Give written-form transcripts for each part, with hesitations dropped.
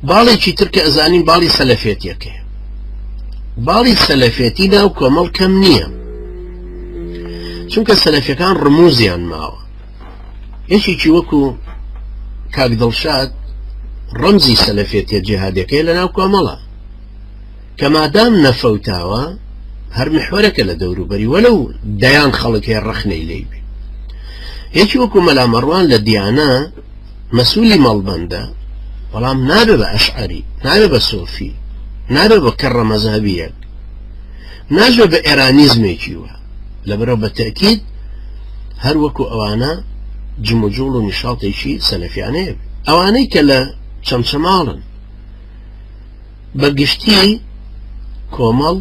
باڵێکی تر کە ئەزانین باڵی سەلەفێتیەکەی باڵی سەلەفێتی ناو کۆمەڵ کەم نییە چونکە سەلەفیەکان ڕموزیان ماوە یەکێکی وەکو کاک دڵشاد ڕەمزی سەلەفێتیە جیهادەکەی لە ناو کۆمەڵە کە مادام نەفەوتاوە هەر محورەکە لە دەوروبەری وەلەو دەیان خەڵک هەیە ڕەخنەی لێی بێ یەکی وەکو مەلا مەڕوان لە دیانە مەسئولی مەڵبەندە بەڵام نابێ بە ئەشعەری نابێ بە سۆفی نابێ بە کەڕە مەزهبیەک نابێ بە ئێرانیزمێکی وە لەبەرەوە بە تەکید هەر وەکو ئەوانە جم و جوڵ و نیشاڵێکی سەلەفیانەیە ئەوانەی کە لە چەمچەماڵن بە گشتی کۆمەڵ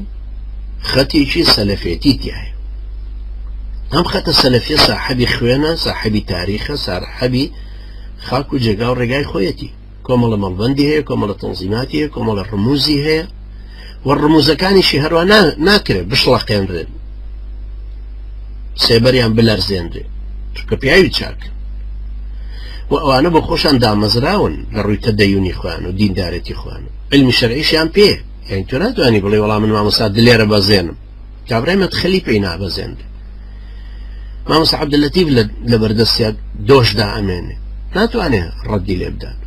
خەتێکی سەلەفێتی تایە ئەم خەتە سەلەفیە ساحەبی خوێنە ساحەبی تاریخە ساحەبی خاک و جێگا و ڕێگای خۆیەتی کۆمەڵە مەڵبەندی هەیە کۆمەڵە تەنزیماتی هەیە کۆمەڵە ڕموزی هەیە و ڕموزەکانیشی هەروە ناکرێت بشڵەقێنرێن سێبەریان بلەرزێنرێ چونکە پیاوی چاکە و ئەوانە بۆ خۆشان دامەزراون لە ڕووی تەدەیونی خوان و دیندارەتی خوان علمی شەرعیشیان پێ یعنی تۆ ناتوانی بڵێ وەڵام من مامۆستا دلێرە بەزێنم کابرای مەدخەلی پێی نابەزێنرێ مامۆستا عەبدولەتیف لە بەردەستیان دۆشدا ئەمێنێ ناتوانێ ڕەدی لێ بدات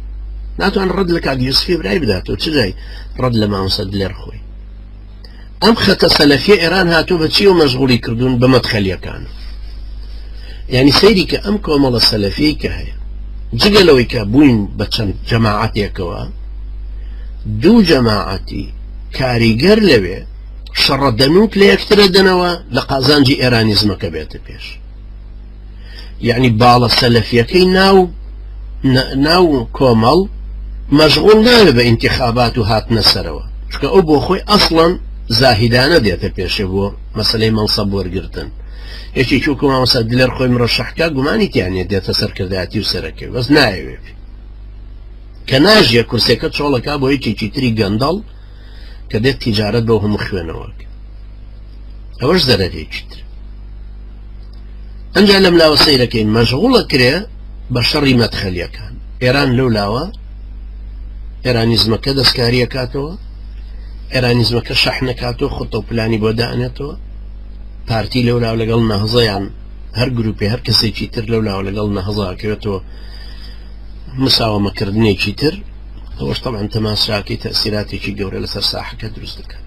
ناتوان ڕەد لە کاک یوسفی برای بداتەوە چ جای ڕەد لە مامۆستا دلێر خۆی ئەم خەتە سەلەفیە ئێران هاتوو بە چی و مەشغوڵی کردوون بە مەدخەلیەکان یعنی سەیری کە ئەم کۆمەڵە سەلەفیەی کە هەیە جگەلەوەی کە بووین بە چەند جەماعەتێکەوە دوو جەماعەتی کاریگەر لەوێ شەڕە دەنووک لە یەکترە دەنەوە لە قازانجی ئێرانیزمەکە بێتە پێش یعنی باڵە سەلەفیەکەی ناو کۆمەڵ مەشغوڵ ناوێ بە ئینتیخابات و هاتنە سەرەوە چکە ئەو بۆ خۆی ئەسڵەن زاهیدانە دێتە پێشێ بۆ مەسەلەی مەنسەب وەرگرتن یەکی چووکە مامۆستا دلێر خۆی مرەشەحکە گومانی تیانێت دێتە سەرکردایەتی و سەرەکەی بەس نایەوێ کە ناژیە کورسەکە چۆڵەکە بۆ یەکێکی تری گەندەڵ کە دێت تیجارەت بۆ هەموو خوێنەوەکە ئەوەش زەرەرێکی تر ئەنجا لەم لاوە سەیرەکەی مەشغوڵە کرێ بە شەڕی مەدخەلیەکان ئێران لەو لاوە ئێرانیزمەکە دەستکاریە کاتەوە ئێرانیزمەکە شەحنەکاتەوە خۆتە و پلانی بۆ دائنێتەوە پارتی لەو لاو لەگەڵ نەهزەیان هەر گروپی هەر کەسێکی تر لەو لاو لەگەڵ نەهزەکەوێتەوە مساوەمەکردنێکی تر ئەوەش طبعا تەماشاکەی تەسیراتێکی گەورە لەسەر ساحەکە دروست دەکات